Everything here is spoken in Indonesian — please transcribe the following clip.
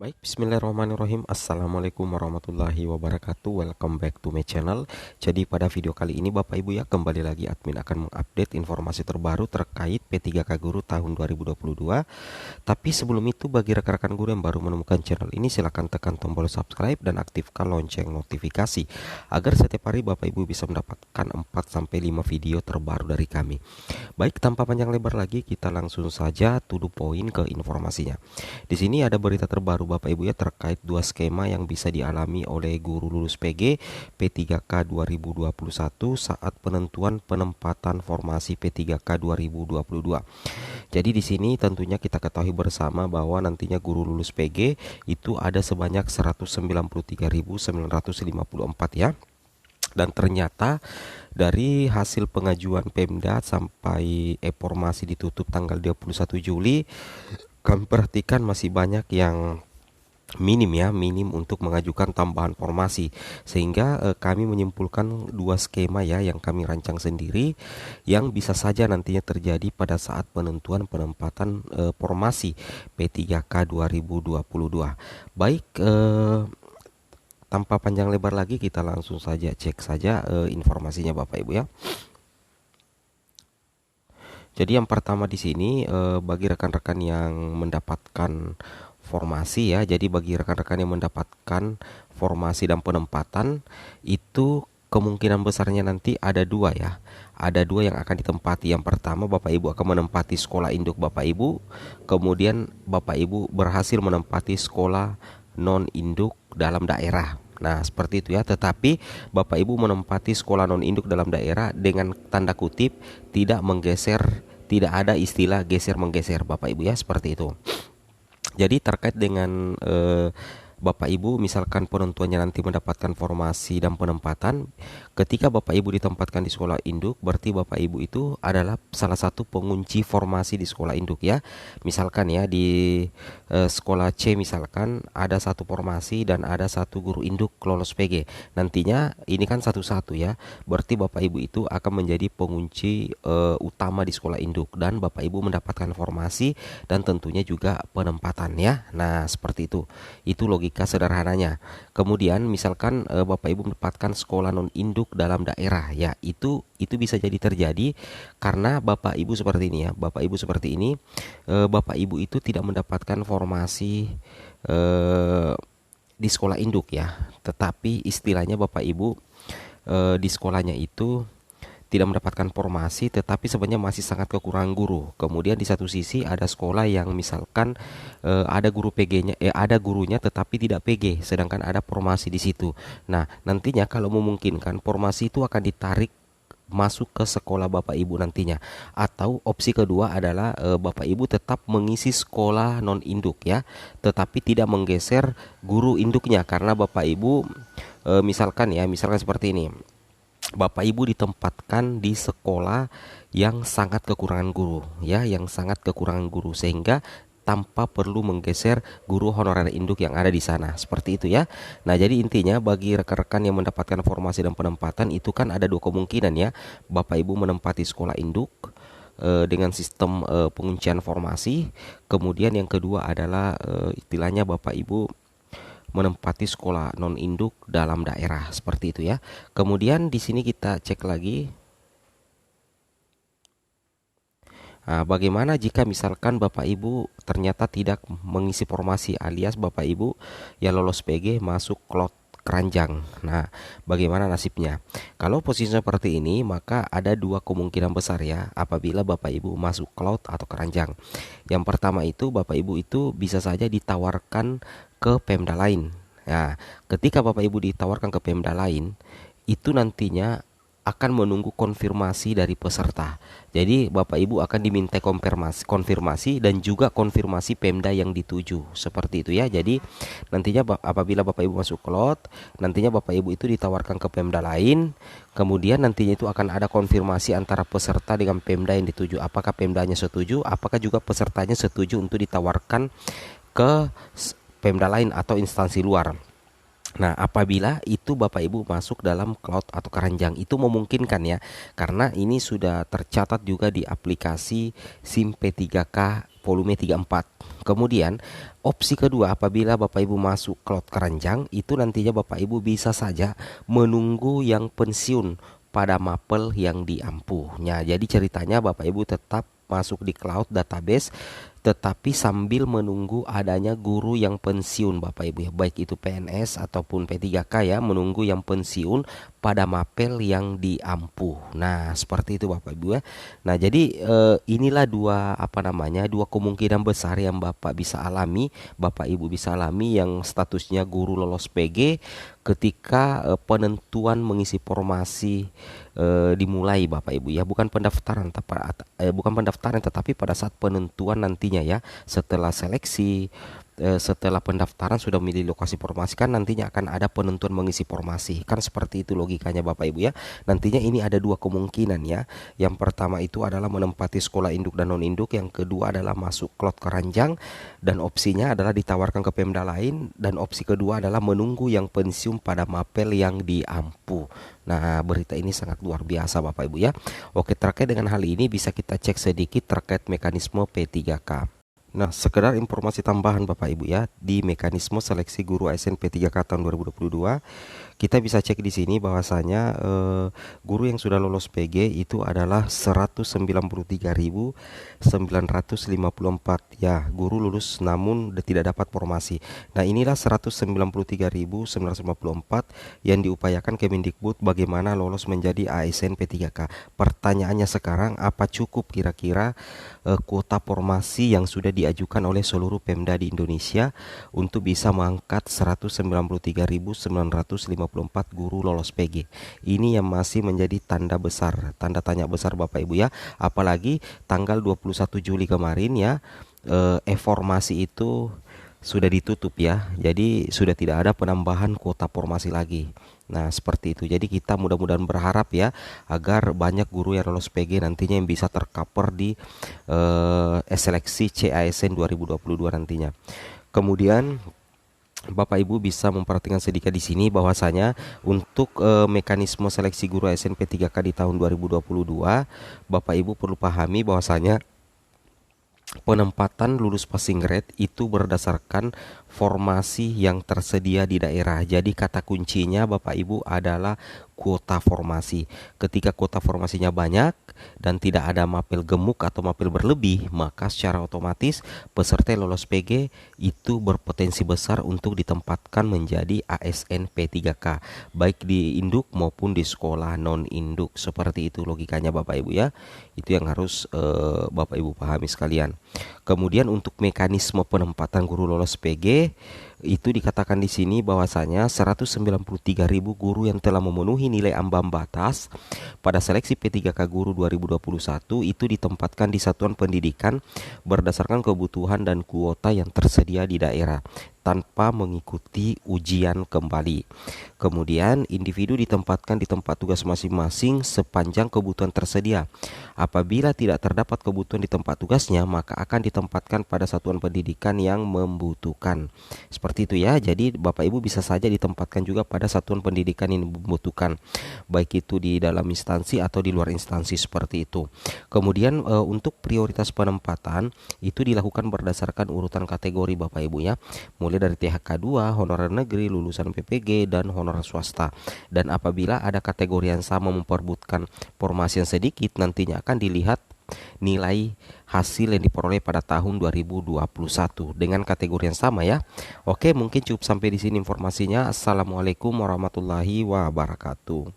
Baik, bismillahirrahmanirrahim. Assalamualaikum warahmatullahi wabarakatuh. Welcome back to my channel. Jadi pada video kali ini Bapak Ibu ya, kembali lagi admin akan mengupdate informasi terbaru terkait P3K Guru tahun 2022. Tapi sebelum itu, bagi rekan-rekan guru yang baru menemukan channel ini, silahkan tekan tombol subscribe dan aktifkan lonceng notifikasi agar setiap hari Bapak Ibu bisa mendapatkan 4-5 video terbaru dari kami. Baik, tanpa panjang lebar lagi, kita langsung saja to the point ke informasinya. Di sini ada berita terbaru Bapak Ibu ya, terkait dua skema yang bisa dialami oleh guru lulus PG P3K 2021 saat penentuan penempatan formasi P3K 2022. Jadi di sini tentunya kita ketahui bersama bahwa nantinya guru lulus PG itu ada sebanyak 193.954 ya. Dan ternyata dari hasil pengajuan Pemda sampai formasi ditutup tanggal 21 Juli, kami perhatikan masih banyak yang minim untuk mengajukan tambahan formasi, sehingga kami menyimpulkan dua skema ya yang kami rancang sendiri yang bisa saja nantinya terjadi pada saat penentuan penempatan formasi P3K 2022. Baik, tanpa panjang lebar lagi, kita langsung saja cek saja informasinya Bapak Ibu ya. Jadi yang pertama di sini bagi rekan-rekan yang mendapatkan formasi ya. Jadi bagi rekan-rekan yang mendapatkan formasi dan penempatan itu kemungkinan besarnya nanti ada dua ya. Ada dua yang akan ditempati. Yang pertama, Bapak Ibu akan menempati sekolah induk Bapak Ibu. Kemudian Bapak Ibu berhasil menempati sekolah non induk dalam daerah. Nah, seperti itu ya. Tetapi Bapak Ibu menempati sekolah non induk dalam daerah dengan tanda kutip tidak menggeser, tidak ada istilah geser menggeser Bapak Ibu ya, seperti itu. Jadi terkait dengan Bapak Ibu misalkan penentuannya nanti mendapatkan formasi dan penempatan, ketika Bapak Ibu ditempatkan di sekolah induk, berarti Bapak Ibu itu adalah salah satu pengunci formasi di sekolah induk ya. Misalkan ya di sekolah C misalkan ada satu formasi dan ada satu guru induk lolos PG. Nantinya ini kan satu-satu ya. Berarti Bapak Ibu itu akan menjadi pengunci utama di sekolah induk, dan Bapak Ibu mendapatkan formasi dan tentunya juga penempatan ya. Nah, seperti itu. Itu logika sederhananya. Kemudian misalkan Bapak Ibu mendapatkan sekolah non induk dalam daerah ya, itu bisa jadi terjadi karena Bapak Ibu seperti ini ya. Bapak Ibu seperti ini, Bapak Ibu itu tidak mendapatkan formasi di sekolah induk ya. Tetapi istilahnya Bapak Ibu di sekolahnya itu tidak mendapatkan formasi, tetapi sebenarnya masih sangat kekurangan guru. Kemudian di satu sisi ada sekolah yang misalkan ada guru PG-nya, ada gurunya tetapi tidak PG, sedangkan ada formasi di situ. Nah, nantinya kalau memungkinkan formasi itu akan ditarik masuk ke sekolah Bapak Ibu nantinya. Atau opsi kedua adalah Bapak Ibu tetap mengisi sekolah non induk ya, tetapi tidak menggeser guru induknya karena Bapak Ibu misalkan seperti ini. Bapak Ibu ditempatkan di sekolah yang sangat kekurangan guru ya, yang sangat kekurangan guru, sehingga tanpa perlu menggeser guru honorer induk yang ada di sana. Seperti itu ya. Nah, jadi intinya bagi rekan-rekan yang mendapatkan formasi dan penempatan itu kan ada dua kemungkinan ya. Bapak Ibu menempati sekolah induk dengan sistem penguncian formasi. Kemudian yang kedua adalah istilahnya Bapak Ibu menempati sekolah non induk dalam daerah, seperti itu ya. Kemudian di sini kita cek lagi. Nah, bagaimana jika misalkan Bapak Ibu ternyata tidak mengisi formasi alias Bapak Ibu ya lolos PG masuk klot keranjang. Nah, bagaimana nasibnya? Kalau posisi seperti ini, maka ada dua kemungkinan besar ya apabila Bapak Ibu masuk cloud atau keranjang. Yang pertama itu Bapak Ibu itu bisa saja ditawarkan ke Pemda lain. Nah, ketika Bapak Ibu ditawarkan ke Pemda lain, itu nantinya akan menunggu konfirmasi dari peserta. Jadi Bapak Ibu akan diminta konfirmasi dan juga konfirmasi Pemda yang dituju. Seperti itu ya. Jadi nantinya apabila Bapak Ibu masuk lot, nantinya Bapak Ibu itu ditawarkan ke Pemda lain. Kemudian nantinya itu akan ada konfirmasi antara peserta dengan Pemda yang dituju. Apakah Pemdanya setuju, apakah juga pesertanya setuju untuk ditawarkan ke Pemda lain atau instansi luar. Nah, apabila itu Bapak Ibu masuk dalam cloud atau keranjang, itu memungkinkan ya, karena ini sudah tercatat juga di aplikasi SIM P3K volume 34. Kemudian opsi kedua, apabila Bapak Ibu masuk Cloud Keranjang, itu nantinya Bapak Ibu bisa saja menunggu yang pensiun pada mapel yang diampuhnya. Jadi ceritanya Bapak Ibu tetap masuk di cloud database, tetapi sambil menunggu adanya guru yang pensiun Bapak Ibu ya, baik itu PNS ataupun P3K ya, menunggu yang pensiun pada mapel yang diampuh. Nah, seperti itu Bapak Ibu ya. Nah, jadi inilah dua kemungkinan besar yang Bapak Ibu bisa alami yang statusnya guru lolos PG ketika penentuan mengisi formasi dimulai Bapak Ibu ya, bukan pendaftaran tetapi pada saat penentuan nantinya ya, setelah seleksi, setelah pendaftaran sudah memilih lokasi formasi, kan nantinya akan ada penentuan mengisi formasi, kan seperti itu logikanya Bapak Ibu ya. Nantinya ini ada dua kemungkinan ya, yang pertama itu adalah menempati sekolah induk dan non induk, yang kedua adalah masuk Cloud Keranjang, dan opsinya adalah ditawarkan ke Pemda lain, dan opsi kedua adalah menunggu yang pensiun pada mapel yang diampu. Nah, berita ini sangat luar biasa Bapak Ibu ya. Oke, terkait dengan hal ini bisa kita cek sedikit terkait mekanisme P3K. Nah, sekedar informasi tambahan Bapak Ibu ya, di mekanisme seleksi guru ASN P3K tahun 2022, kita bisa cek di sini bahwasanya guru yang sudah lolos PG itu adalah 193.954 ya, guru lulus namun tidak dapat formasi. Nah, inilah 193.954 yang diupayakan Kemendikbud bagaimana lolos menjadi ASN P3K. Pertanyaannya sekarang, apa cukup kira-kira kuota formasi yang sudah diajukan oleh seluruh Pemda di Indonesia untuk bisa mengangkat 193.954 guru lolos PG? Ini yang masih menjadi tanda tanya besar Bapak Ibu ya. Apalagi tanggal 21 Juli kemarin ya, formasi itu sudah ditutup ya. Jadi sudah tidak ada penambahan kuota formasi lagi. Nah, seperti itu. Jadi kita mudah-mudahan berharap ya, agar banyak guru yang lolos PG nantinya yang bisa tercover di seleksi CASN 2022 nantinya. Kemudian Bapak Ibu bisa memperhatikan sedikit di sini bahwasanya untuk mekanisme seleksi guru ASN P3K di tahun 2022, Bapak Ibu perlu pahami bahwasanya penempatan lulus passing grade itu berdasarkan formasi yang tersedia di daerah. Jadi kata kuncinya Bapak Ibu adalah kuota formasi. Ketika kuota formasinya banyak dan tidak ada mapel gemuk atau mapel berlebih, maka secara otomatis peserta yang lolos PG itu berpotensi besar untuk ditempatkan menjadi ASN P3K, baik di induk maupun di sekolah non induk. Seperti itu logikanya Bapak Ibu ya. Itu yang harus Bapak Ibu pahami sekalian. Kemudian untuk mekanisme penempatan guru lolos PG itu dikatakan di sini bahwasanya 193.000 guru yang telah memenuhi nilai ambang batas pada seleksi P3K guru 2021 itu ditempatkan di satuan pendidikan berdasarkan kebutuhan dan kuota yang tersedia di daerah tanpa mengikuti ujian kembali. Kemudian individu ditempatkan di tempat tugas masing-masing sepanjang kebutuhan tersedia. Apabila tidak terdapat kebutuhan di tempat tugasnya, maka akan ditempatkan pada satuan pendidikan yang membutuhkan. Seperti itu ya. Jadi Bapak Ibu bisa saja ditempatkan juga pada satuan pendidikan yang membutuhkan, baik itu di dalam instansi atau di luar instansi, seperti itu. Kemudian untuk prioritas penempatan itu dilakukan berdasarkan urutan kategori Bapak Ibu ya, mulai dari THK 2, honorer negeri, lulusan PPG, dan honorer swasta. Dan apabila ada kategori yang sama memperebutkan formasi yang sedikit, nantinya akan dilihat nilai hasil yang diperoleh pada tahun 2021 dengan kategori yang sama ya. Oke, mungkin cukup sampai di sini informasinya. Assalamualaikum warahmatullahi wabarakatuh.